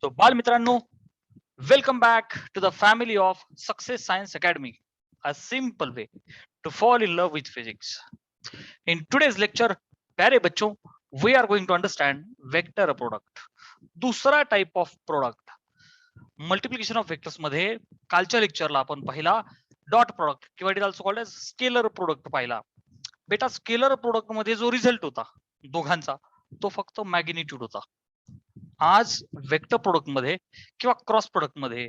So, बालमित्रांनो, welcome back to the family of Success Science Academy, a simple way to fall in love with physics. In today's lecture, प्यारे बच्चों, we are going to understand vector product. दूसरा type of product. Multiplication of vectors मध्ये कालच्या लेक्चरला आपण पाहिला dot product किंवा it also called as scalar product पाहिला. बेटा स्केलर प्रोडक्ट मध्ये जो रिझल्ट होता दोघांचा तो फक्त मॅग्निट्यूड होता. आज वेक्टर प्रोडक्ट मध्ये किंवा क्रॉस प्रोडक्ट मध्ये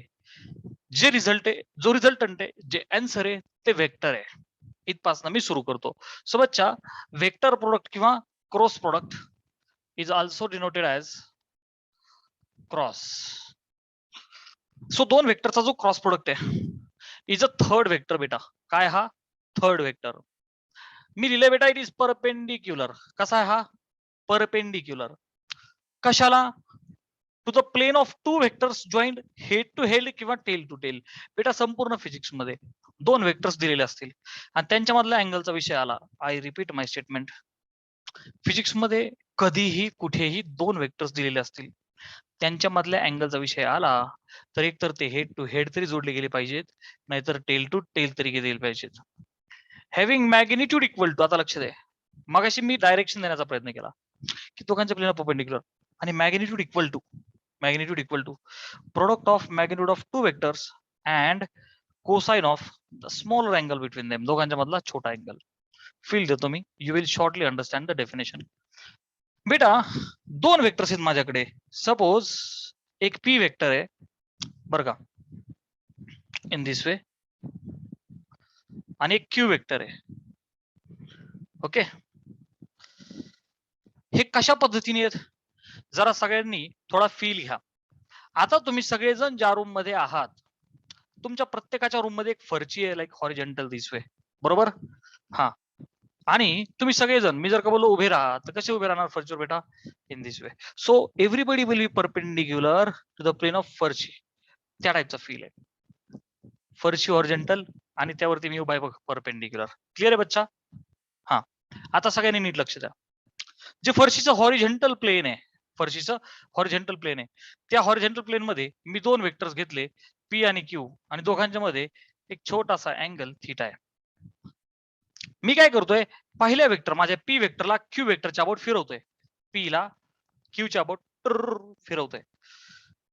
जे रिझल्ट आहे, जो रिझल्टंट आहे, जे आन्सर आहे ते वेक्टर आहे. इथपासून मी सुरू करतो. सो बच्चा, वेक्टर प्रोडक्ट किंवा cross product is also denoted as cross. So दोन वेक्टरचा जो क्रॉस प्रोडक्ट आहे इज अ थर्ड वेक्टर. बेटा काय हा थर्ड वेक्टर मी लिहिले बेटा. It is perpendicular. कसा आहे हा परपेंडिक्युलर कशाला to the plane of two vectors joint head to head किंवा टेल टू टेल. बेटा संपूर्ण फिजिक्स मध्ये दोन वेक्टर्स दिलेले असतील आणि त्यांच्या मधल्या अँगलचा विषय आला. I repeat my statement. Physics मध्ये कधीही कुठेही दोन वेक्टर्स दिलेले असतील त्यांच्या मधल्या अँगलचा विषय आला तर एक तर ते हेड टू हेड तरी जोडले गेले पाहिजेत, नाहीतर टेल टू टेल तरी गेले पाहिजेत. Having magnitude equal to. आता लक्ष दे, मगाशी मी डायरेक्शन देण्याचा प्रयत्न केला की दोघांच्या प्लेन परपेंडिक्युलर आणि magnitude equal to product of magnitude of two vectors and cosine of the smaller angle between them. दोघांच्या मधला छोटा अँगल. फील देतो मी. You will shortly understand the definition. बेटा दोन वेक्टर्स आहेत माझ्याकडे. सपोज एक पी वेक्टर आहे बरं का, इन दिस वे, आणि एक क्यू वेक्टर आहे. ओके, हे कशा पद्धतीने आहेत जरा सगळ्यांनी थोडा फील घ्या. आता तुम्ही सगळेजण ज्या रूम मध्ये आहात तुमच्या प्रत्येकाच्या रूम मध्ये एक फरची आहे, लाईक हॉरिझॉन्टल दिस वे, बरोबर. हा, आणि तुम्ही सगळेजण मी जर का बोललो उभे राहा तर कसे उभे राहणार फर्चीवर बेटा, in this way. So everybody will be perpendicular to the plane of फर्ची. त्या टाईपचा फील आहे. फर्ची हॉरिझॉन्टल आणि त्यावरती मी उभा आहे बघ परपेंडिक्युलर. क्लिअर आहे बच्चा. हा, आता सगळ्यांनी नीट लक्ष द्या. जे फरशीचं हॉरिझॉन्टल प्लेन आहे, फरशीचं हॉरिझॉन्टल प्लेन आहे, त्या हॉरिझॉन्टल प्लेन मध्ये मी दोन वेक्टर्स घेतले पी आणि क्यू, आणि दोघांच्या मध्ये एक छोटासा अँगल थीटा आहे. मी काय करतोय, पहिल्या वेक्टर माझ्या पी वेक्टरला क्यू वेक्टरच्या बोट फिरवतोय, पी ला क्यूच्या बोट फिरवतोय,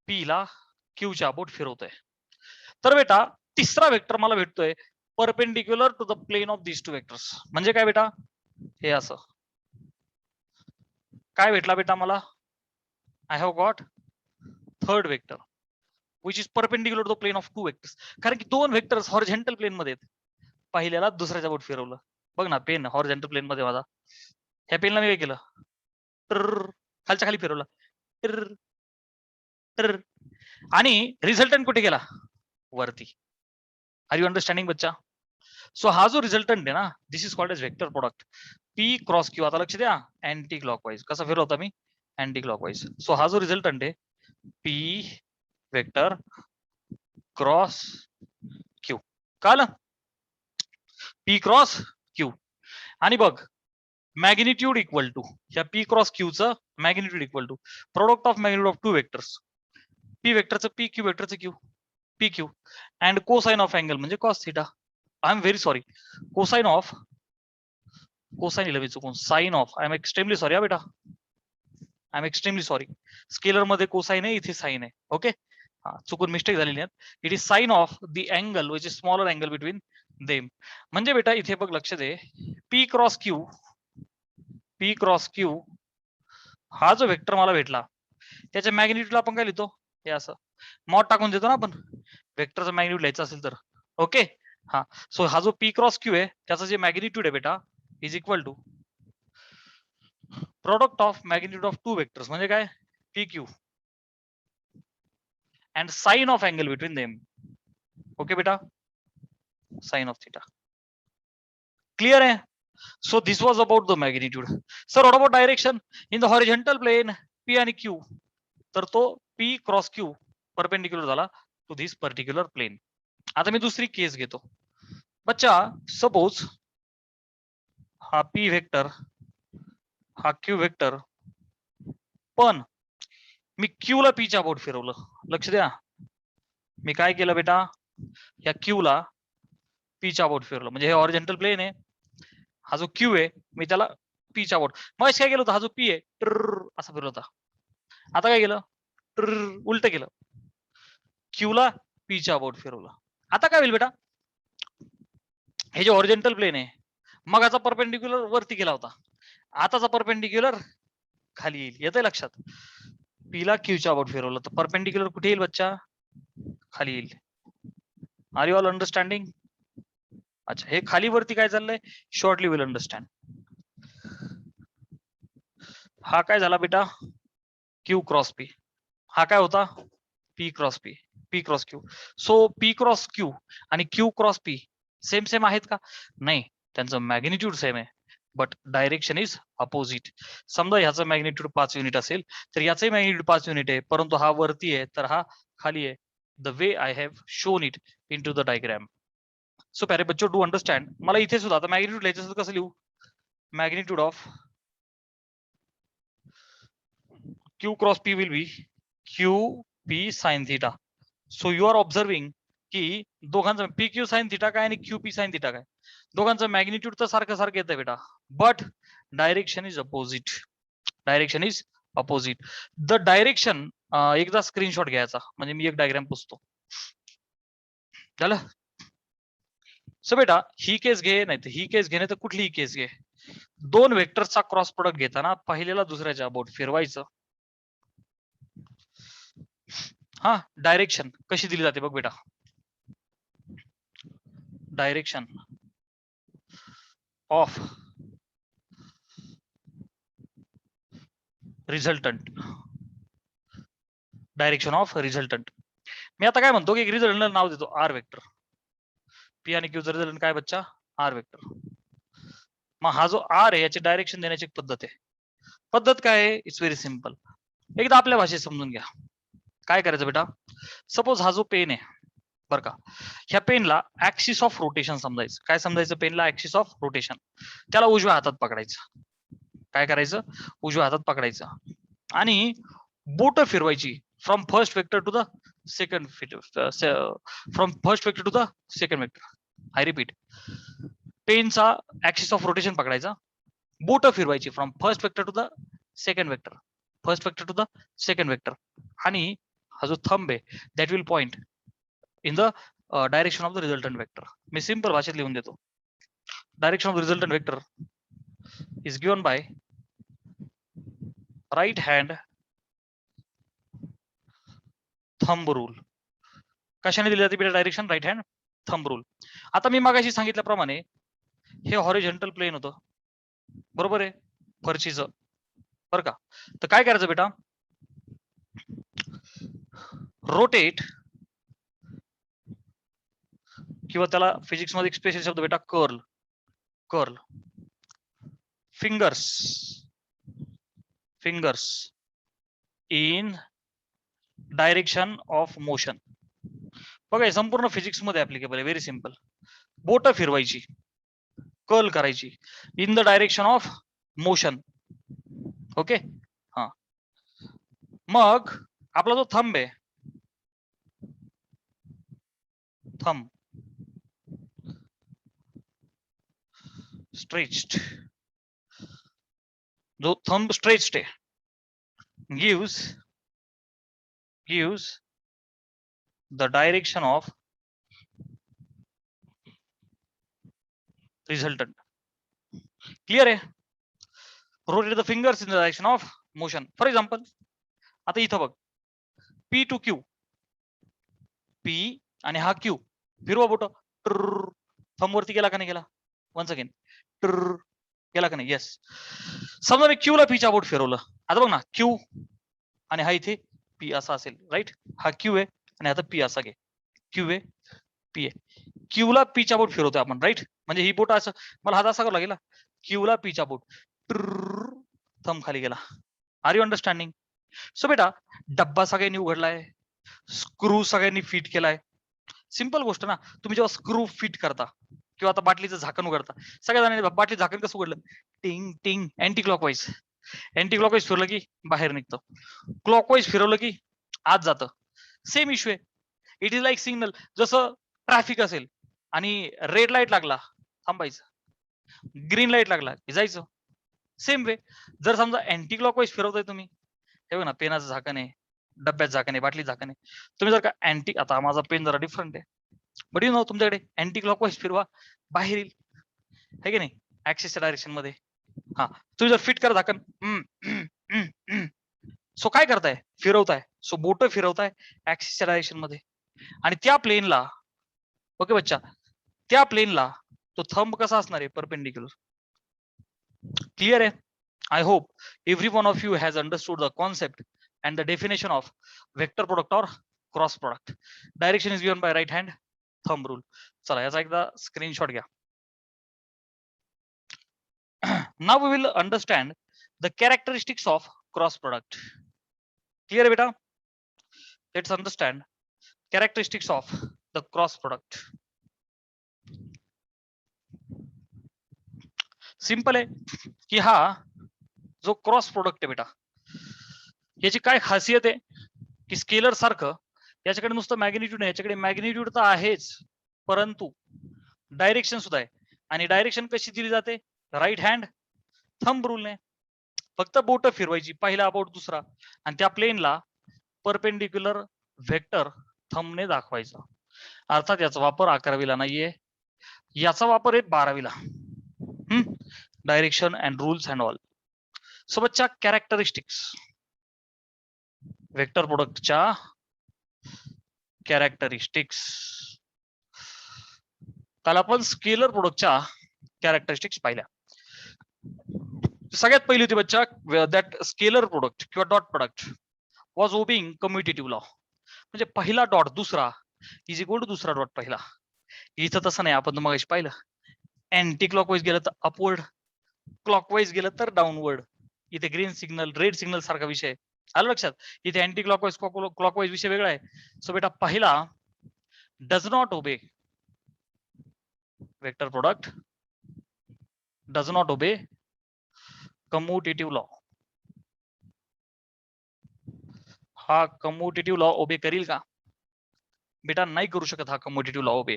पी ला क्यूच्या बोट फिरवतोय. तर बेटा तिसरा वेक्टर मला भेटतोय perpendicular to the plane of this two vectors. म्हणजे काय बेटा, हे असं काय भेटला बेटा मला, I have got third vector which is perpendicular to the plane of two vectors. कारण की दोन वेक्टर्स हॉरिझॉन्टल प्लेन मध्ये आहेत. पहिल्याला दुसऱ्याच्या बोट फिरवलं बघ ना, पेन हॉरिझॉन्टल प्लेन मध्ये माझा, ह्या पेनला मी काय केलं, खालच्या खाली फिरवलं, आणि रिझल्टंट कुठे गेला, वरती. आर यू अंडरस्टँडिंग बच्चा. सो हा जो रिझल्टंट आहे ना, this is called as vector product P cross Q. आता लक्ष द्या, अँटी क्लॉकवाईज कसा फिरवता मी, अँटी क्लॉकवाईज. सो हा जो रिझल्टंट आहे पी वेक्टर क्रॉस क्यू, कळलं, पी क्रॉस क्यू. आणि बघ मॅग्निट्यूड इक्वल टू ह्या पी क्रॉस क्यूचं magnitude equal to product of magnitude of two vectors, P वेक्टरचं पी, क्यू वेक्टरचं Q, P Q, and cosine of angle म्हणजे cos theta. I am very sorry, cosine of, cosine eleven चुकून, sine of. I am extremely sorry हा बेटा, I am extremely sorry. Scalar मध्ये कोसाइन आहे, इथे साइन आहे. ओके, हा चुकून मिस्टेक झालेली आहे. It is sine of the angle which is smaller angle between them. म्हणजे बेटा इथे बघ लक्ष दे, P cross Q, P cross Q हा जो वेक्टर मला भेटला त्याच्या मॅग्निट्यूडला आपण काय लिहितो, हे असं मॉड टाकून देतो ना आपण, वेक्टरचं मॅग्निट्यूड लिहायचं असेल तर. ओके, हा. सो हा जो पी क्रॉस क्यू आहे त्याचा जे मॅग्निट्यूड आहे बेटा is equal to product of magnitude of two vectors म्हणजे काय, P Q and sine of angle between them. Okay बेटा, साइन ऑफ थिटा. क्लियर आहे. So this was about the magnitude. Sir, what about direction? In the horizontal plane, P आणि Q, तर तो P cross Q perpendicular झाला to this particular plain. आता मी दुसरी केस घेतो बच्चा. सपोज हा P वेक्टर, हा Q वेक्टर, पण मी क्यू ला पीच्या बोट फिरवलं. लक्ष द्या, मी काय केलं बेटा, या क्यू ला पीच्या बोट फिरवलं. म्हणजे हे ऑरिजेंटल प्लेन आहे, हा जो क्यू आहे मी त्याला पीच्या बोट. मग काय केलं होतं, हा जो पी आहे असा फिरवला होता. आता काय केलं, उलट केलं, क्यू ला पीच्या बोट फिरवलं. आता काय होईल बेटा, हे जे ऑरिजेंटल प्लेन आहे मगाचा परपेंडिक्युलर वरती गेला होता, आताचा परपेंडिक्युलर खाली येईल. येतंय लक्षात, पी ला क्यूच्या बोट फिरवलं तर परपेंडिक्युलर कुठे येईल बच्चा, खाली येईल. Are you all understanding? अच्छा, हे खाली वरती काय चाललंय, शॉर्टली विल अंडरस्टँड. हा काय झाला बेटा, क्यू क्रॉस पी. हा काय होता, P cross P, P cross Q. So P cross Q आणि Q cross P same same आहेत का, नाही, त्यांचं मॅग्निट्यूड सेम आहे, बट डायरेक्शन इज अपोजिट. समजा ह्याचं मॅग्निट्यूड 5 युनिट असेल तर याचंही मॅग्निट्यूड 5 युनिट आहे, परंतु हा वरती आहे तर हा खाली आहे. The way I have shown it in to the diagram. So प्यारे बच्चो, डू अंडरस्टँड. मला इथे सुद्धा आता मॅग्निट्यूड लिहायचं कसं लिहू, magnitude of Q cross P will be Q P sin theta. So you are observing की दोघांचं पी क्यू साइन थिटा काय आणि क्यू पी साइन थिटा काय, दोघांचं मॅग्निट्यूड तर सारखं सारखं येतं बेटा, but direction is opposite. Direction is opposite. The direction, एकदा स्क्रीनशॉट घ्यायचा म्हणजे मी एक डायग्राम पुसतो. झालं. सो बेटा ही केस घे, नाही तर ही केस घे, नाही तर कुठलीही केस घे. दोन वेक्टरचा क्रॉस प्रोडक्ट घेताना पहिल्याला दुसऱ्याच्या बोट फिरवायचं. हा, डायरेक्शन कशी दिली जाते बघ बेटा, direction of resultant, direction of resultant. मी आता काय म्हणतो की रिझल्टंट नाव देतो आर वेक्टर. पी आणि क्यूचं रिझल्टंट काय बच्चा, आर वेक्टर. मग हा जो आर आहे याची डायरेक्शन देण्याची एक पद्धत आहे. पद्धत काय आहे, इट्स व्हेरी सिम्पल. एकदा आपल्या भाषेत समजून घ्या. काय करायचं बेटा, सपोज हा जो पेन आहे बर का, ह्या पेनला ऍक्सिस ऑफ रोटेशन समजायचं. काय समजायचं, पेनला ऍक्सिस ऑफ रोटेशन. त्याला उजव्या हातात पकडायचं. काय करायचं, उजव्या हातात पकडायचं आणि बोट फिरवायची from first vector to the second, from first vector to the second vector. I repeat, पेनचा ऍक्सिस ऑफ रोटेशन पकडायचा, बोट फिरवायची from first vector to the second vector, first vector to the second vector, आणि हा जो thumb आहे that will point in the direction of the resultant vector. मी simple भाषेत लिहून देतो. Direction of resultant vector is given by right hand thumb rule. कशाने दिली जाते बेटा direction, right hand thumb rule. आता मी मागाशी सांगितल्याप्रमाणे हे हॉरिझॉन्टल प्लेन होतं, बरोबर आहे, फरशीचं, बरं का. तर काय करायचं बेटा, रोटेट, किंवा त्याला फिजिक्स मध्ये स्पेशल शब्द बेटा curl, curl fingers, fingers in direction of motion. बघा संपूर्ण फिजिक्स मध्ये ऍप्लिकेबल आहे, व्हेरी सिंपल. बोट फिरवायची, कर्ल करायची in the direction of motion. Okay, हा. मग आपला जो थंब आहे, थंब स्ट्रेच्ड, जो थंब स्ट्रेच्ड आहे gives the direction of resultant. Clear आहे. rotate the fingers in the direction of motion. For example आता इथं बघ, P टू Q, P आणि हा Q, फिरवा बोट, थंब वरती गेला का नाही गेला, वन्स अगेन गेला का नाही, येस. समजा मी Q ला P च्या बोट फिरवलं, आता बघ ना Q आणि हा इथे P असा असेल, राईट. हा Q आहे आणि आता P असा घे, Q आहे P आहे. Q ला P च्या बोट फिरवतोय आपण, राईट. म्हणजे ही बोट असं, मला हात असा करावा लागेल, Q ला P च्या बोट, थंब खाली गेला. R you understanding? सो बेटा डब्बा सगळ्यांनी उघडलाय, स्क्रू सगळ्यांनी फिट केलाय. सिंपल गोष्ट ना, तुम्ही जेव्हा स्क्रू फिट करता किंवा आता बाटलीचं झाकण उघडता, सगळ्या जणांनी बाटली झाकण कसं उघडलं, टिंग टिंग अँटी क्लॉकवाईज. अँटी क्लॉकवाईज फिरलं की बाहेर निघतं, क्लॉकवाईज फिरवलं की आत जातं. सेम इश्यू आहे. It is like signal. जसं ट्रॅफिक असेल आणि रेड लाईट लागला थांबायचं, ग्रीन लाईट लागला की जायचं. सेम वे जर समजा अँटी क्लॉकवाईज फिरवताय तुम्ही, हे बघ ना, पेनाचं झाकण आहे, डब्यात झाकण आहे, बाटली झाकण आहे. तुम्ही जर का अँटी, आता माझा पेन जरा डिफरंट आहे, बट यू नो तुमच्याकडे अँटी क्लॉकवाईज फिरवा, बाहेर येईल, है की नाही, ऍक्सिसच्या डायरेक्शन मध्ये. हा, तुम्ही जर फिट करा झाकण, सो काय करताय, फिरवताय, सो बोट फिरवताय ऍक्सिसच्या डायरेक्शन मध्ये, आणि त्या प्लेनला, ओके बच्चा, त्या प्लेनला तो थंब कसा असणार आहे, परपेंडिक्युलर. क्लियर आहे? I hope every one of you has understood the concept and the definition of vector product or cross product. Direction is given by right hand thumb rule. चला याचा एकदा स्क्रीनशॉट घ्या. Now we will understand the characteristics of cross product. Clear beta? Let's understand characteristics of the cross product. Simple आहे की हा जो cross product आहे बेटा, याची काय खासियत आहे की स्केलर सारखं याच्याकडे नुसतं मॅग्निट्यूड नाही, याच्याकडे मॅग्निट्यूड तर आहेच, परंतु डायरेक्शन सुद्धा आहे. आणि डायरेक्शन कशी दिली जाते, राईट हँड थंब रूलने. फक्त बोट फिरवायची, पहिला अबाउट दुसरा, आणि त्या प्लेनला परपेंडिक्युलर व्हेक्टर थंबने दाखवायचा. अर्थात याचा वापर 11वीला नाहीये, याचा वापर आहे 12वीला. Direction and rules and all. सोबतच्या कॅरेक्टरिस्टिक्स, वेक्टर प्रोडक्टच्या कॅरेक्टरिस्टिक्स, काल आपण स्केलर प्रोडक्टच्या कॅरेक्टरिस्टिक्स पाहिल्या. सगळ्यात पहिली होती बच्चा दॅट स्केलर प्रोडक्ट किंवा dot product was obeying commutative law. म्हणजे पहिला डॉट दुसरा इज इक्वल टू दुसरा डॉट पहिला. इथं तसं नाही, आपण मगाशी पाहिलं, अँटी क्लॉकवाईज गेलं तर अपवर्ड, क्लॉकवाईज गेलं तर डाऊनवर्ड. इथे ग्रीन सिग्नल रेड सिग्नल सारखा विषय आलं लक्षात. इथे अँटी क्लॉकवाईज क्लॉकवाईज विषय वेगळा आहे. सो बेटा पहिला डज नॉट ओबे, vector product does not obey commutative law. हा कम्युटेटिव्ह लॉ ओबे करील का बेटा? नाही करू शकत हा कम्युटेटिव्ह लॉ ओबे.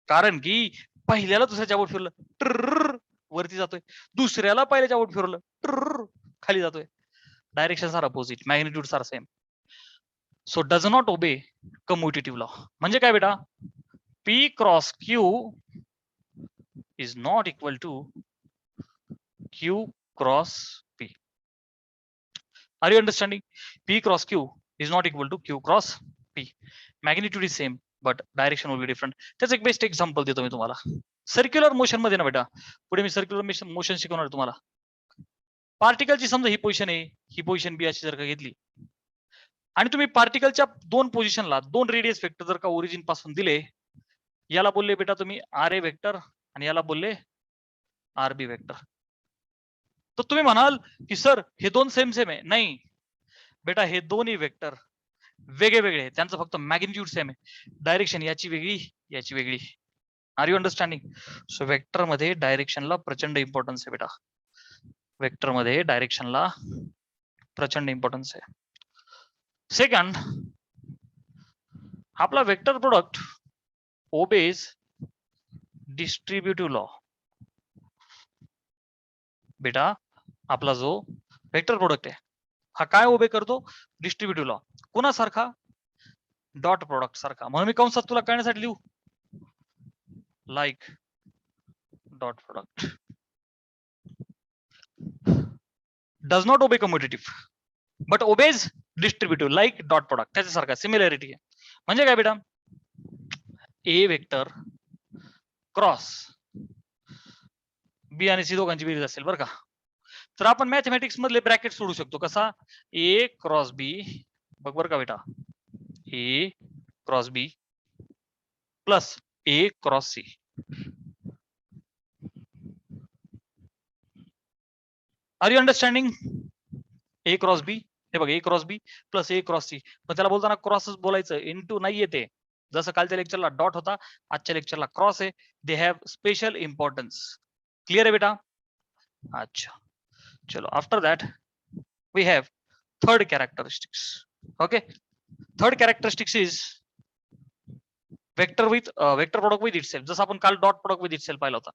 कारण की पहिल्याला दुसऱ्याच्या बोट फिरलं ट्र वरती जातोय, दुसऱ्याला पहिल्याच्या बोट फिरवलं ट्र खाली जातोय. डायरेक्शन सार अपोजिट, मॅग्निट्यूड सार same. So does not obey commutative law. म्हणजे काय बेटा, P cross Q is not equal to Q cross P. Are you understanding? P cross Q is not equal to Q cross P. Magnitude is same but direction will be different. त्याचं एक best example देतो मी तुम्हाला. Circular motion मध्ये ना बेटा, पुढे मी circular motion शिकवणार तुम्हाला. पार्टिकलची समजा ही पोझिशन आहे, ही पोझिशन बी अशी जर का घेतली, आणि तुम्ही पार्टिकलच्या दोन पोझिशनला दोन रेडियस वेक्टर जर का ओरिजिन पासून दिले, याला बोलले बेटा तुम्ही आर ए वेक्टर आणि याला बोलले आर बी वेक्टर. तर तुम्ही म्हणाल की सर हे दोन सेम सेम आहे. नाही बेटा, हे दोन्ही वेक्टर वेगळे वेगळे, त्यांचं फक्त मॅग्निट्यूड सेम आहे, डायरेक्शन याची वेगळी याची वेगळी. Are you understanding? So vector मध्ये डायरेक्शनला प्रचंड इम्पॉर्टन्स आहे बेटा. वेक्टर मध्ये डायरेक्शनला प्रचंड इम्पॉर्टन्स आहे. सेकंड, आपला vector product obeys distributive law. बेटा आपला जो वेक्टर प्रोडक्ट आहे हा काय ओबे करतो? Distributive law. कुणासारखा? डॉट प्रोडक्ट सारखा. म्हणून मी कंसात तुला कळण्यासाठी लिहू, like dot product does not obey commutative but obeys distributive like dot product. त्याच्यासारखा सिमिलॅरिटी आहे. म्हणजे काय बेटा, ए वेक्टर क्रॉस बी आणि सी दोघांची बेरीज असेल बरं का, तर आपण मॅथमॅटिक्स मधले ब्रॅकेट सोडू शकतो. कसा? ए क्रॉस बी, बघ बरं का बेटा, A cross B plus A cross C. Are you understanding? A cross B, हे बघ, A cross B plus A cross C. पण त्याला बोलताना क्रॉसच बोलायचं, इंटू नाही येते. जसं कालच्या लेक्चरला डॉट होता, आजच्या लेक्चरला क्रॉस आहे. They have special importance. Clear आहे बेटा? अच्छा. चलो, after that we have third characteristics. Okay, third characteristics is vector product with itself. जसं आपण काल डॉट प्रोडक्ट विथ इटसेल्फ पाहिला होता.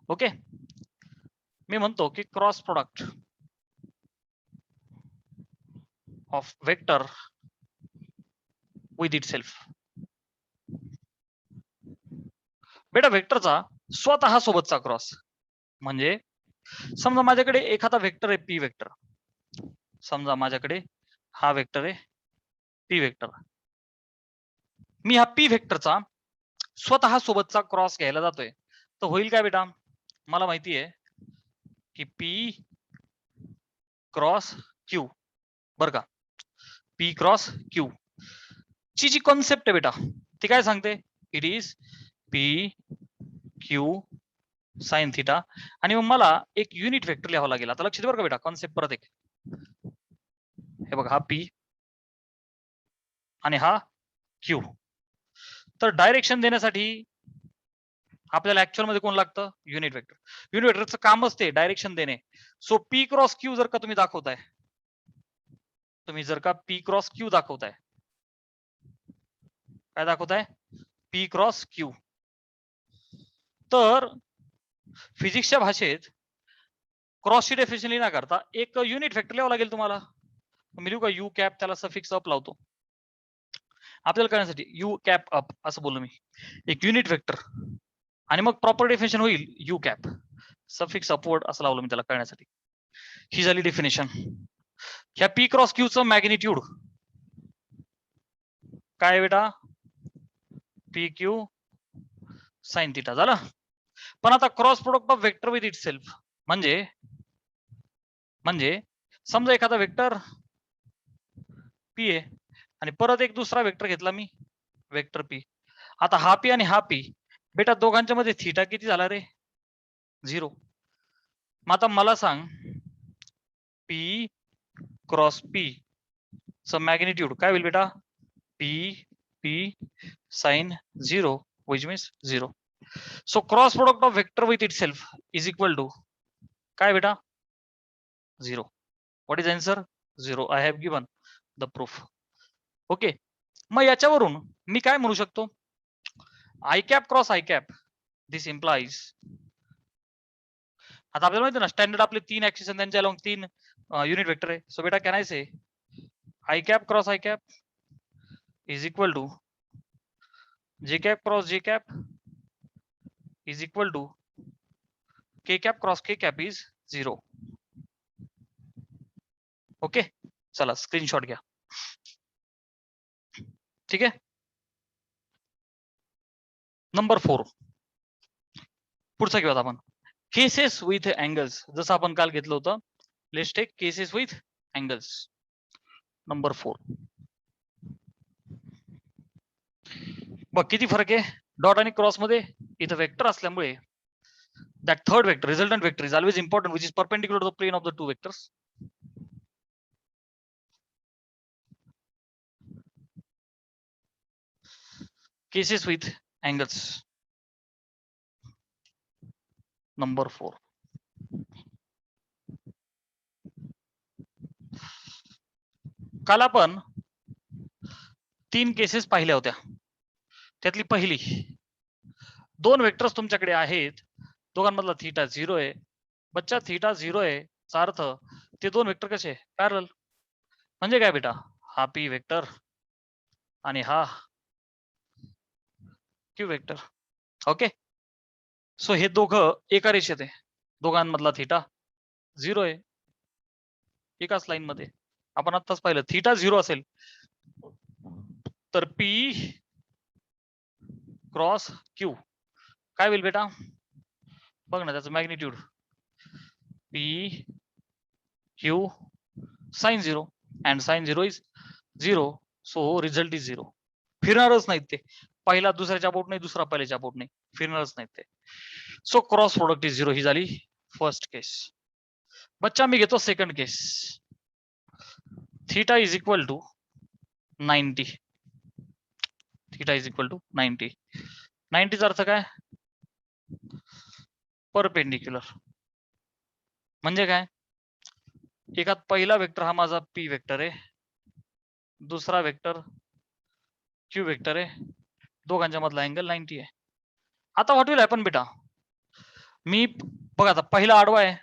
ओके, मी म्हणतो की cross product of vector with itself. बेटा वेक्टरचा स्वतः सोबतचा क्रॉस म्हणजे समजा माझ्याकडे एखादा वेक्टर आहे पी वेक्टर. समजा माझ्याकडे हा वेक्टर आहे पी वेक्टर. मी हा पी वेक्टरचा स्वतः सोबतचा क्रॉस घ्यायला जातोय तर होईल काय बेटा? मला माहिती आहे की पी क्रॉस क्यू, बर का, पी क्रॉस क्यू ची जी कॉन्सेप्ट आहे बेटा ती काय सांगते? It is P Q sine theta. आणि मग मला एक युनिट वेक्टर लिहावं लागेल. आता लक्ष दे बरं का बेटा, कॉन्सेप्ट परत एक. हे बघा, हा पी आणि हा क्यू. तर डायरेक्शन देण्यासाठी आपल्याला ऍक्च्युअल मध्ये कोण लागतं? Unit vector. युनिट वेक्टरचं काम असते डायरेक्शन देणे. सो पी क्रॉस क्यू जर का तुम्ही दाखवताय, जर का पी क्रॉस क्यू दाखवताय, काय दाखवताय? पी क्रॉस क्यू, तर फिजिक्सच्या भाषेत क्रॉसची डेफिनेशन लिहिण्या करता एक युनिट वेक्टर लिहावं लागेल तुम्हाला. मी लिहू का यू कॅप, त्याला सफिक्स अप लावतो आपल्याला कळण्यासाठी. यू कॅप अप असं बोललो मी, एक युनिट वेक्टर, आणि मग प्रॉपर डेफिनेशन होईल यू कॅप सफिक्स अपवर्ड असं लावलं मी त्याला कळण्यासाठी. ही झाली डेफिनेशन. ह्या पी क्रॉस क्यू चं मॅग्निट्यूड काय बेटा? पी क्यू साइन थिटा झालं. पण आता cross product of vector with itself म्हणजे समजा एखादा वेक्टर पी आहे आणि परत एक दुसरा वेक्टर घेतला मी, वेक्टर पी. आता हा पी आणि हा पी बेटा दोघांच्या मध्ये थिटा किती झाला रे? 0. मग आता मला सांग पी क्रॉस पी च मॅग्निट्यूड काय होईल बेटा? P P sine 0 which means 0. So cross product of vector with itself is equal to काय बेटा? 0. What is answer? 0. I have given the proof. Okay, मग याच्यावरून मी काय म्हणू शकतो? I cap cross i cap this implies. आता आपल्याला माहिती ना स्टँडर्ड आपले 3 ऍक्सिस आणि त्यांच्या अलॉंग 3 युनिट वेक्टर आहे. सो बेटा can I say i cap cross I cap is equal to j cap cross जे cap is equal to k cap cross K cap is 0. Okay, चला screenshot घ्या. ठीक आहे. Number 4 पुढचा घेऊयात आपण, केसेस विथ अँगल्स. जसं आपण काल घेतलं होतं, let's take cases with angles. Number 4 बघ किती फरक आहे डॉट आणि क्रॉस मध्ये. इथं वेक्टर असल्यामुळे that third vector, resultant vector, is always important, which is perpendicular to the plane of the two vectors. Cases with angles. Number 4. काल आपण 3 केसेस पाहिल्या होत्या. त्यातली पहिली, 2 वेक्टर्स तुमच्याकडे आहेत, दोघांमधला थीटा 0 आहे. बच्चा थीटा 0 आहे चा अर्थ ते 2 वेक्टर कसे पॅरलल. म्हणजे काय बेटा? हा पी वेक्टर आणि हा क्यू वेक्टर. ओके, सो हे दोघं एका रेषेत आहे, दोघांमधला थीटा 0 आहे एकाच लाईन मध्ये. आपण आत्ताच पाहिलं थीटा 0 असेल तर पी क्रॉस क्यू काय होईल बेटा? बघ ना त्याचं magnitude P Q sine 0 and sine 0 is 0. So result is 0. फिरणारच नाहीत ते, पहिला दुसऱ्याच्या बोट नाही, दुसरा पहिल्याच्या बोट नाही, फिरणारच नाहीत ते. So cross product is 0. ही झाली फर्स्ट केस. बच्चा मी घेतो second case. Theta is equal to 90. Theta is equal to 90. 90 चा अर्थ काय? परपेंडिक्युलर. म्हणजे काय? एकात पहिला वेक्टर हा माझा पी वेक्टर आहे, दुसरा वेक्टर क्यू वेक्टर आहे, दोघांच्या मधला अँगल 90 आहे. आता व्हॉट विल हॅपन बेटा, मी बघा आता पहिला आडवा आहे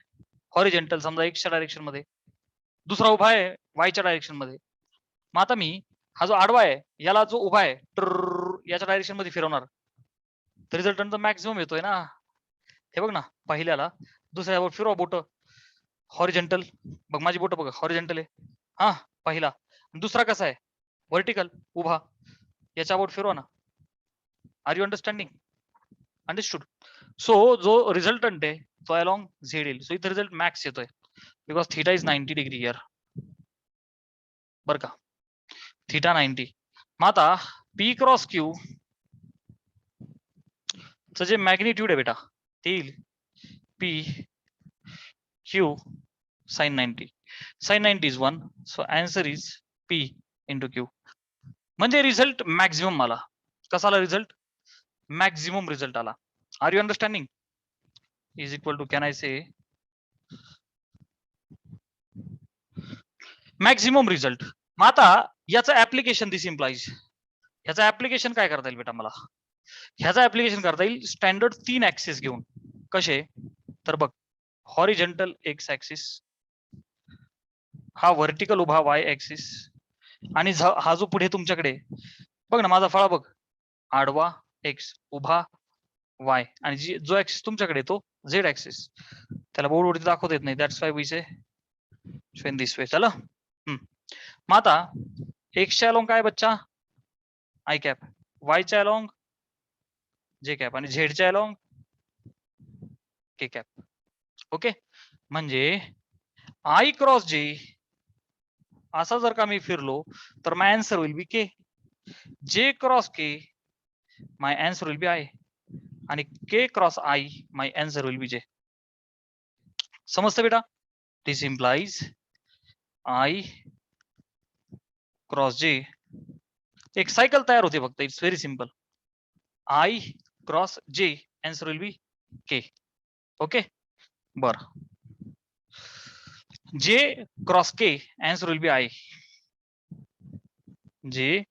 हॉरिझॉन्टल समजा एक्सच्या डायरेक्शन मध्ये, दुसरा उभा आहे वायच्या डायरेक्शन मध्ये. मग आता मी हा जो आडवा आहे याला जो उभा आहे याच्या डायरेक्शन मध्ये फिरवणार, तर रिझल्टंट मॅक्सिमम येतोय ना. हे बघ ना, पहिल्याला दुसऱ्यावर फिरवा बोट हॉरिझॉन्टल, बघ माझी बोट बघा हॉरिझॉन्टल आहे हा पहिला, दुसरा कसा आहे व्हर्टिकल उभा, याच्यावर फिरवा ना. Are you understanding? Understood. So जो रिझल्टंट आहे तो अलॉंग झेड येईल. सो इथे रिझल्ट मॅक्स येतोय because theta is 90 degree here, बर का, थीटा 90. मग आता पी क्रॉस क्यू च जे मॅग्निट्यूड आहे बेटा ते येईल P Q sine 90. Sine 90 is 1, so answer is P into Q. म्हणजे रिझल्ट मॅक्झिमम आला. कसा आला रिझल्ट? मॅक्झिमम रिझल्ट आला. Are you understanding? Is equal to can I say maximum result. मग आता याचं ऍप्लिकेशन दिस इम्प्लाइज, ह्याचं ऍप्लिकेशन काय करता येईल बेटा मला? ह्याचं ऍप्लिकेशन करता येईल स्टँडर्ड 3 ऍक्सिस घेऊन. कसे? तर बघ, हॉरिझॉन्टल एक्स ऍक्सिस, हा व्हर्टिकल उभा वाय ऍक्सिस, आणि हा जो पुढे तुमच्याकडे बघ ना माझा फळा बघ, आडवा एक्स उभा वाय, आणि जो ऍक्सिस तुमच्याकडे तो झेड ऍक्सिस. त्याला बोर्ड वरती दाखवता येत नाही, that's why we say in this way. चला मग आता एक्सच्या अलॉंग काय बच्चा आय कॅप, वायच्या अलॉंग जे कॅप, आणि झेडच्या अलॉंग के कॅप. ओके, म्हणजे आय क्रॉस जे असा जर का मी फिरलो तर माय answer will be K. J cross K my answer will be I, आणि K cross I my answer will be J. समजतं बेटा? दिस इम्प्लाइज आय क्रॉस जे, एक सायकल तयार होते फक्त. It's very simple. I cross J answer will be K. Okay, बर. J cross K answer will be I, J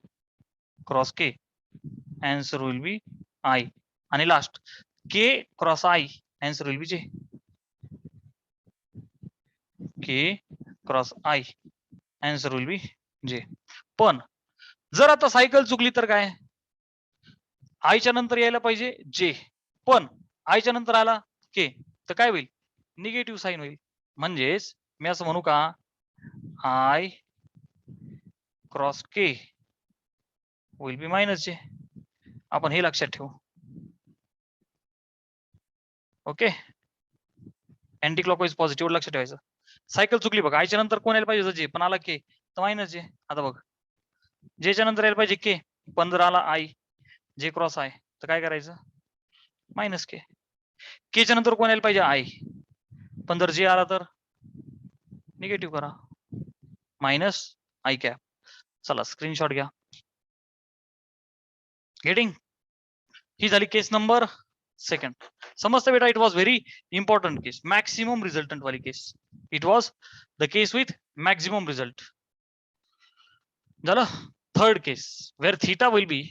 cross K answer will be I, आणि last K cross I answer will be J. K cross I answer will be J. पण जर आता cycle चुकली तर काय? आयच्या नंतर यायला पाहिजे जे, पण आयच्या नंतर आला के, तर काय होईल? निगेटिव्ह साईन होईल. म्हणजेच मी असं म्हणू का, I cross K will be minus जे. आपण हे लक्षात ठेवू. ओके, अँटी क्लॉकवाईज पॉझिटिव्ह लक्षात ठेवायचं. सायकल चुकली बघा, आयच्या नंतर कोण यायला पाहिजे जे, पण आला के तर मायनस जे. आता बघ, जेच्या नंतर यायला पाहिजे के, पण जर आला आय जे क्रॉस आय तर काय करायचं? Minus K. केच्या नंतर कोण यायला पाहिजे? आय, पण जर जे आला तर निगेटिव्ह करा, मायनस आय कॅप. चला स्क्रीनशॉट घ्या. गेटिंग? ही झाली केस नंबर सेकंड. समजतं बेटा? It was very important case, maximum resultant वाली case. It was the case with maximum result. झालं. Third case where theta will be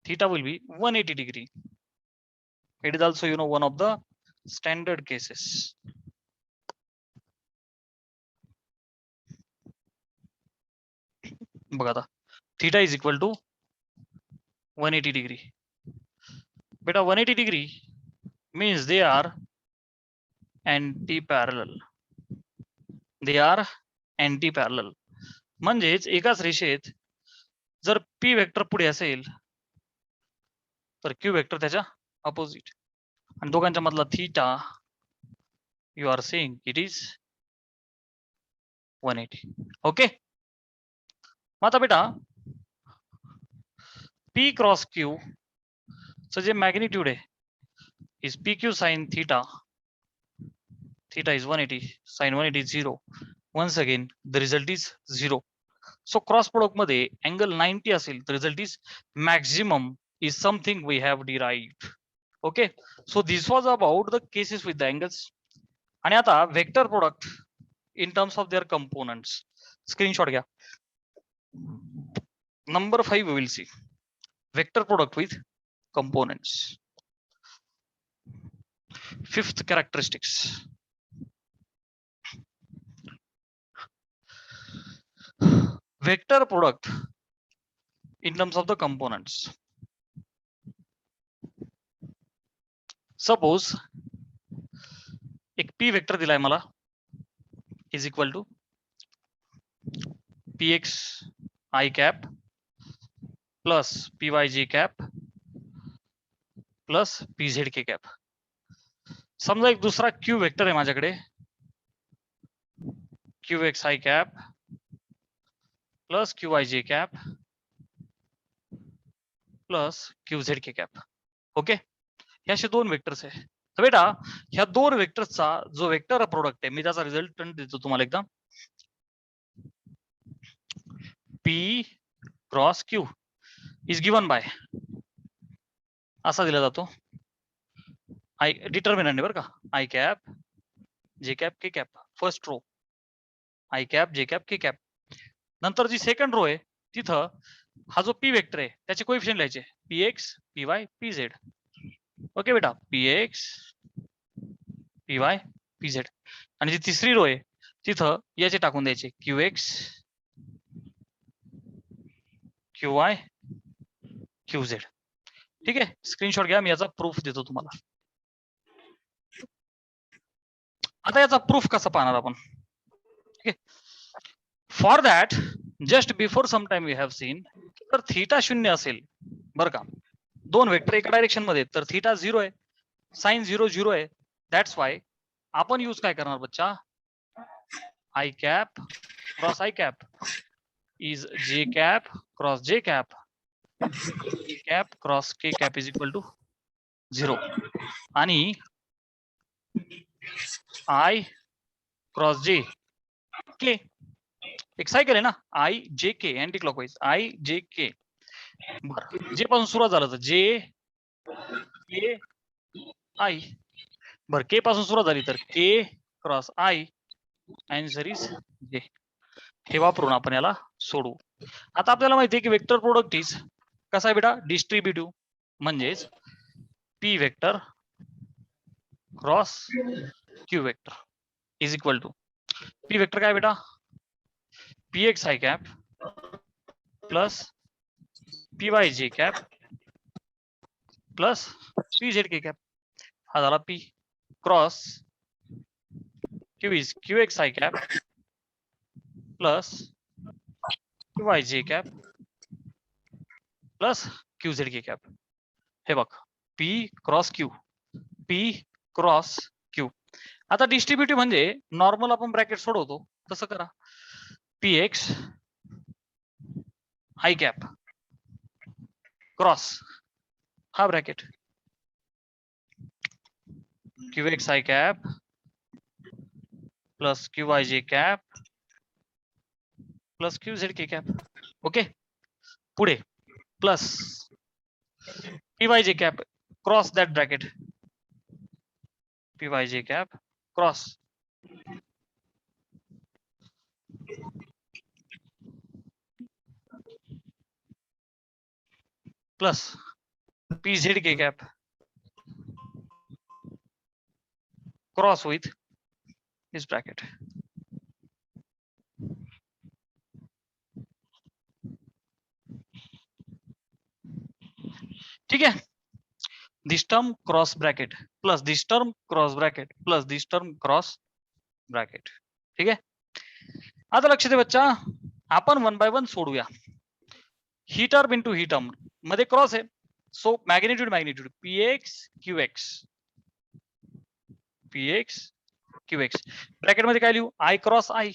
180 degree. It is also one of the standard cases. बघा आता, theta is equal to 180 degree. बेटा 180 degree means they are anti-parallel. They are anti-parallel. म्हणजेच एकाच रेषेत जर P vector पुढे असेल तर क्यू वेक्टर त्याच्या अपोजिट, आणि दोघांच्या मधला theta you are saying it is 180. Okay, मग आता बेटा पी क्रॉस क्यू च जे मॅग्निट्यूड आहे is P Q sine theta. Theta is 180, sin 180 is 0. Once again, the result is 0. So cross product मध्ये angle 90 असेल तर result is maximum is something we have derived. Okay, so this was about the cases with the angles. आणि आता vector product in terms of their components. Screenshot घ्या. Number 5 we will see vector product with components. Fifth characteristics. Vector product in terms of the components. Suppose एक p vector दिलाय मला is equal to px I cap plus py j cap plus pz k cap. समजा एक दुसरा q vector आहे माझ्याकडे qx I cap plus qy j cap plus qz k cap. Okay, हे असे दोन वेक्टर्स आहे. तर बेटा ह्या दोन वेक्टर्सचा जो वेक्टर प्रोडक्ट आहे मी त्याचा रिझल्ट देतो तुम्हाला एकदा. p cross q is given by असा दिला जातो. आय डिटर्मिनंट आहे बरं का, I cap J cap K cap first row, I cap J cap K cap. नंतर जी सेकंड रो आहे तिथं हा जो पी वेक्टर आहे त्याचे कोएफिशिएंट लिहायचे px py pz. ओके बेटा, px py pz. आणि जी तिसरी रो आहे तिथं याचे टाकून द्यायचे qx qy qz. ठीक आहे, स्क्रीनशॉट घ्या, मी याचा प्रूफ देतो तुम्हाला. आता याचा प्रूफ कसा पाहणार आपण. ठीक आहे, for that just before some time we have seen तर थीटा 0 असेल बरं का, दोन वेक्टर एका डायरेक्शन मध्ये, तर थीटा 0 आहे, साइन 0 0 आहे. दॅट्स वाय आपण यूज काय करणार बच्चा, I cap cross I cap is J cap cross जे cap cap cross K cap is equal to 0. आणि आय क्रॉस जे के एक सायकल आहे ना, आय जे के अँटी क्लॉकवाईज आय जे के. बरं, जे पासून सुरुवात झालं तर जे के आय. बरं, के पासून सुरुवात झाली तर के क्रॉस आय, आन्सर इज जे. हे वापरून आपण याला सोडवू. आता आपल्याला माहिती आहे की वेक्टर प्रोडक्ट इज कसा आहे बेटा, डिस्ट्रीब्युटिव्ह. म्हणजेच P vector cross Q vector is equal to P vector काय बेटा, px I cap plus py j cap plus pz k cap. हा झाला p cross q is qx I cap plus qy j cap plus qz k cap. हे बघ, p cross q, p cross q. आता distributive म्हणजे normal आपण bracket सोडवतो तसं करा. px I cap क्रॉस हा bracket qx I cap plus qy j cap plus qz k cap. Okay, पुढे plus py j cap cross that bracket py j cap cross plus pz k cap cross with this bracket. ठीक आहे, this term cross bracket plus this term cross bracket plus this term cross bracket. ठीक आहे, आता लक्ष दे बच्चा, आपण 1 by 1 सोडूया. ही टर्म इंटू ही टर्म मध्ये क्रॉस आहे, so magnitude magnitude px qx px qx. Bracket मध्ये काय लिहू, I cross I,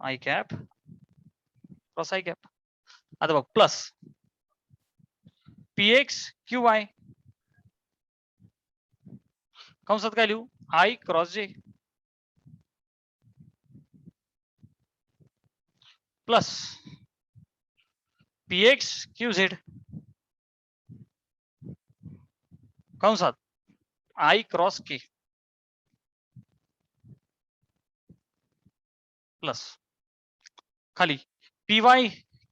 I cap cross i cap. आता बघ प्लस px qy कंसात काय लिहू, आय क्रॉस जे प्लस px qz कंसात आय क्रॉस के. प्लस खाली PY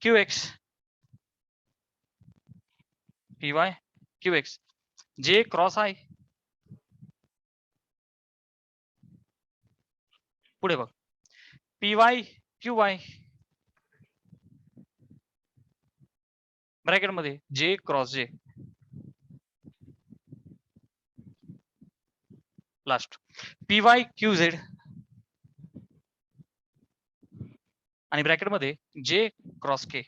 QX PY QX J cross I पुढे बघ PY QY ब्रॅकेट मध्ये J cross J last PY QZ आणि ब्रॅकेट मध्ये J cross K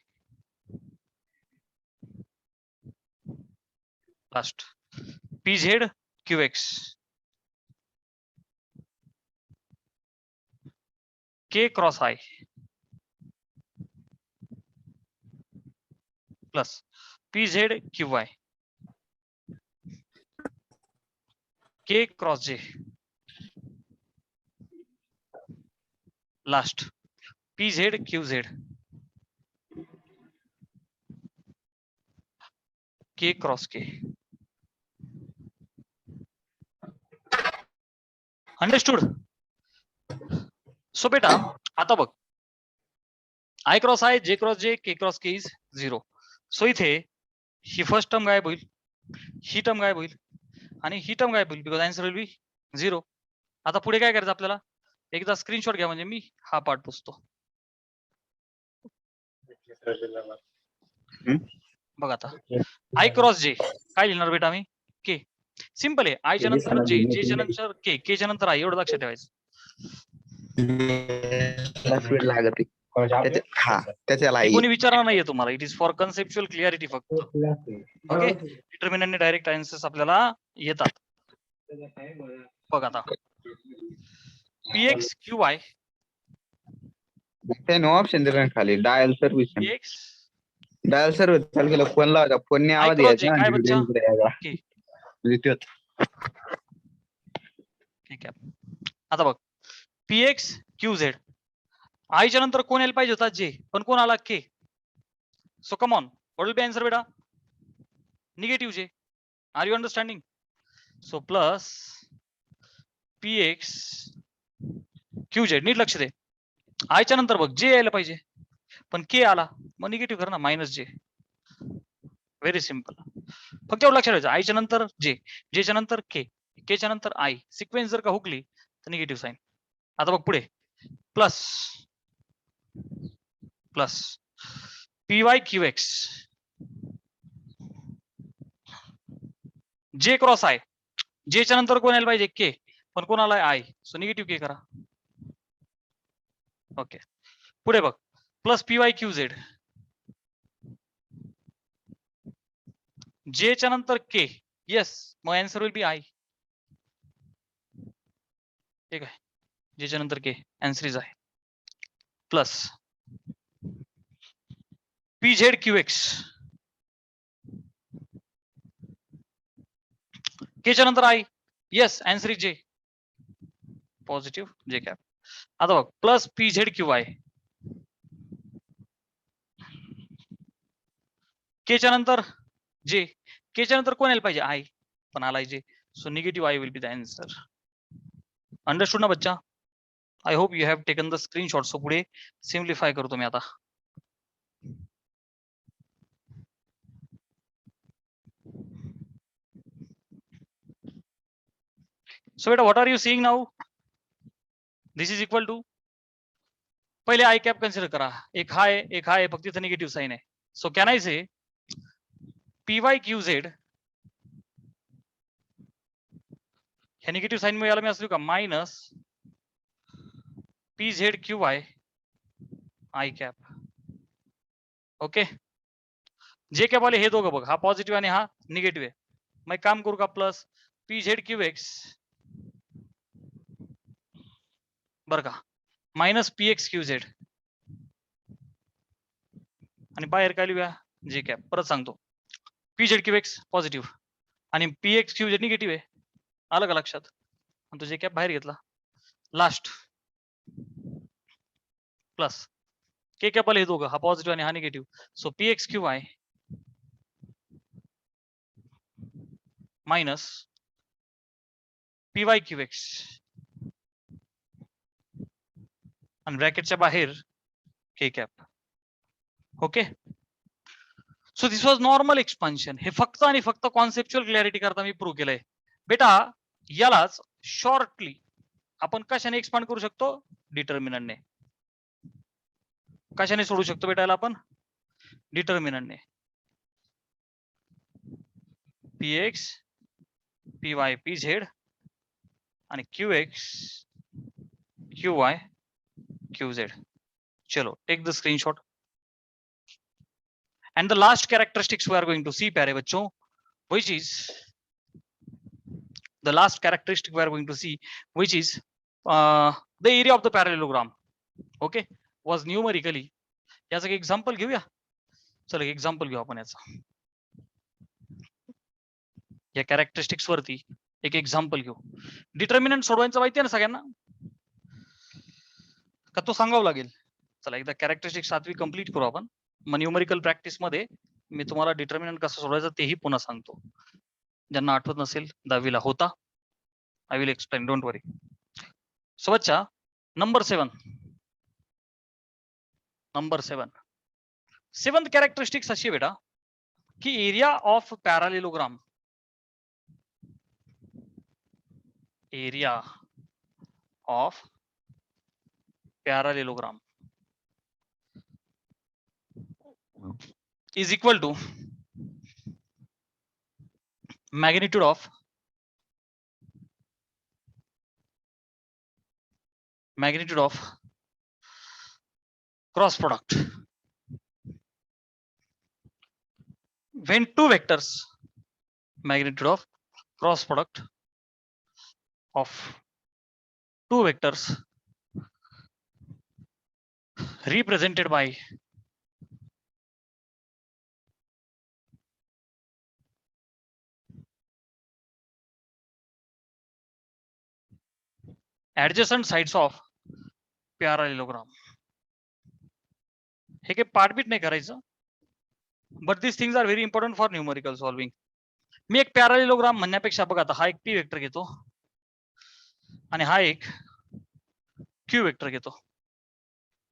last PZ QX K cross I plus PZ QY K cross J last PZ QZ K cross K understood. So बेटा आता बघ I cross I J cross J K cross K is 0. So इथे ही first term गायब होईल, ही term गायब होईल आणि ही term गायब होईल बिकॉज आन्सर विल बी 0. आता पुढे काय करायचं आपल्याला, एकदा स्क्रीनशॉट घ्या म्हणजे मी हा पार्ट पुसतो. बघ आता I क्रॉस J काय लिहिणार बेटा मी K. सिंपल आहे. I च्या नंतर J, J च्या नंतर K, K च्या नंतर I एवढं लक्षात ठेवायचं. कोणी विचारणार नाहीये तुम्हाला. It is for conceptual clarity फक्त. ओके डिटर्मिनंट डायरेक्ट आन्सर्स आपल्याला येतात. बघ आता PX QY नो ऑप्शन दिलं खाली dial service PX dial service चालू केलं फोन लावायचा फोनने आवाज यायचा काय बच्चा ठीक आहे. आता बघ PX QZ I च्या नंतर कोण यायला पाहिजे होता J पण कोण आला K. So come on what will be answer बेटा negative J. Are you understanding. So plus PX QZ नीट लक्ष दे. I च्या नंतर बघ J यायला पाहिजे पण K आला मग निगेटिव्ह कर ना -J. Very simple. फक्त एवढं लक्षात ठेवायचं I च्या नंतर J, J च्या नंतर K, K च्या नंतर I. सिक्वेन्स जर का हुकली तर निगेटिव्ह साईन. आता बघ पुढे plus plus PY QX J cross I. J च्या नंतर कोण यायला पाहिजे K पण कोण आलाय I. सो निगेटिव्ह K करा. ओके पुढे बघ प्लस PY QZ J च्या नंतर K. येस मग आन्सर विल बी I. ठीक आहे J च्या नंतर K answer is I. Plus PZ QX K च्या नंतर I. Yes answer is J. Positive J cap. आता बघ प्लस PZ QY K च्या नंतर J, K च्या नंतर कोण यायला पाहिजे I पण आलाय J. So negative I will be the answer. Understood ना बच्चा. I hope you have taken the screenshot. So पुढे सिम्प्लिफाय करतो मी आता. सो बेटा what are you seeing now. This is equal to पहिले I कॅप कन्सिडर करा. एक हा आहे फक्त इथं निगेटिव्ह साईन आहे. So can I say PY QZ ह्या निगेटिव्ह साईन मुळे याला मी असलो का minus PZ QY I cap. Okay J cap वाले हे दोघं बघ हा पॉझिटिव्ह आणि हा निगेटिव्ह आहे. मग एक काम करू का प्लस PZ QX बर का मायनस PX QZ आणि बाहेर काय लिहूया J कॅप. परत सांगतो PZ QX पॉझिटिव्ह आणि PX QZ निगेटिव्ह आहे. आलं का लक्षात. आणि तो J कॅप बाहेर घेतला. लास्ट प्लस K कॅप वाले हे दोघं हा पॉझिटिव्ह आणि हा negative. So PX QY minus PY QX आणि ब्रॅकेटच्या बाहेर के cap. Okay, so this was normal expansion. हे फक्त आणि फक्त कॉन्सेप्च्युअल क्लॅरिटी करता मी प्रूव्ह केलंय. बेटा यालाच शॉर्टली आपण कशाने एक्सपांड करू शकतो? डिटर्मिनंटने. कशाने सोडू शकतो बेटा याला आपण? डिटर्मिनंटने. P X P Y P Z आणि Q X Q Y Q Z. चलो take the screenshot. And the last characteristics we are going to see प्यारे बच्चों, which is the last characteristic we are going to see, which is the area of the parallelogram. Okay, was numerically. याचं एक example घेऊया. चला example घेऊ आपण याचा. या कॅरेक्टरिस्टिक्स वरती एक एक्झाम्पल घेऊ. डिटर्मिनंट सोडवायचं माहिती आहे ना सगळ्यांना? का तो सांगावं लागेल? चला एकदा कॅरेक्टरिस्टिक्स 7वी कंप्लीट करू आपण. मग न्यूमरिकल प्रॅक्टिस मध्ये मी तुम्हाला डिटर्मिनंट कसं सोडवायचं तेही पुन्हा सांगतो. ज्यांना आठवत नसेल 10वीला होता. I will explain, don't worry. So बच्चा नंबर 7. नंबर 7. 7th कॅरेक्टरिस्टिक्स अशी बेटा की area of parallelogram, area of parallelogram is equal to magnitude of cross product when two vectors, magnitude of cross product of two vectors represented by adjacent sides of parallelogram. हे काही पाठबीट नाही करायचं, but this things are very important for numerical solving. मी एक parallelogram म्हणण्यापेक्षा बघा आता हा एक पी वेक्टर घेतो आणि हा एक क्यू वेक्टर घेतो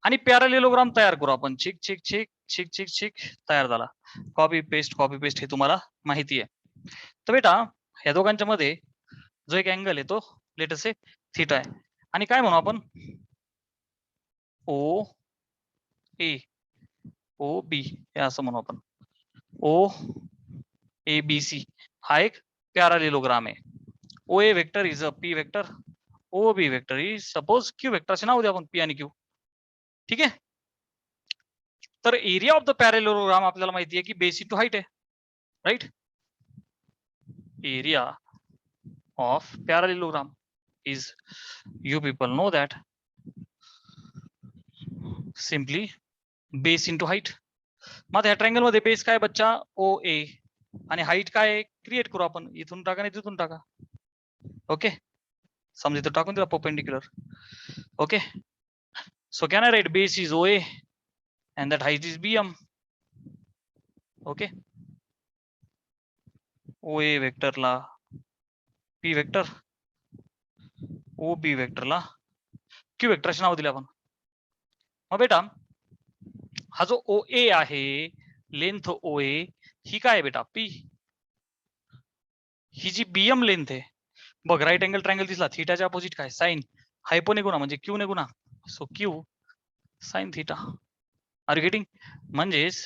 आणि पॅरालेलोग्राम तयार करू आपण. चिक चिक चिक चिक चिक चिक तयार झाला. कॉपी पेस्ट हे तुम्हाला माहिती आहे. तर बेटा ह्या दोघांच्या मध्ये जो एक अँगल आहे तो लेट अस से थीटा आहे. आणि काय म्हणू आपण? ओ ए ओ बी हे असं म्हणू आपण. ओ ए बी सी हा एक पॅरालेलोग्राम आहे. O A vector is a P vector, O B vector is suppose Q vector असे नाव द्या आपण, पी आणि क्यू. ठीक आहे. तर एरिया ऑफ द पॅरालेलोग्राम आपल्याला माहिती आहे की बेस टू हाईट आहे, right? Area of parallelogram is, you people know that, simply base into height. मग ह्या ट्रायंगल मध्ये बेस काय बच्चा? ओ ए आणि हाईट काय क्रिएट करू आपण, इथून टाका आणि तिथून टाका. ओके, समजा इथं टाकून दिला perpendicular. Okay, so can I write base is O A and that height is bm. Okay, OA vector ला P वेक्टर, OB वेक्टर ला Q वेक्टर असे नाव दिले आपण. मग बेटा हा जो OA आहे, लेंथ OA ही काय आहे बेटा? P. ही जी BM लेंथ आहे बघ, राईट अँगल ट्रायंगल दिसला, थीटाच्या अपोजिट काय? साइन. हायपोने गुणा म्हणजे Q ने गुणा, so Q sine theta. Are you getting? म्हणजेच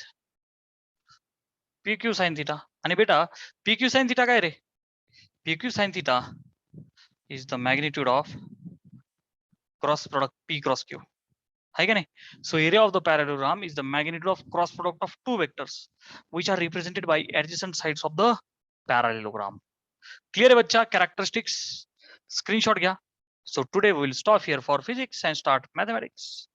पी क्यू साइन थीटा. आणि बेटा पी क्यू साइन थीटा काय रे? P Q sine theta is the magnitude of cross product P cross Q, है का नाही? So area of the parallelogram is the magnitude of cross product of two vectors which are represented by adjacent sides of the parallelogram. Clear है बच्चा? Characteristics screenshot घ्या. So today we will stop here for physics and start mathematics.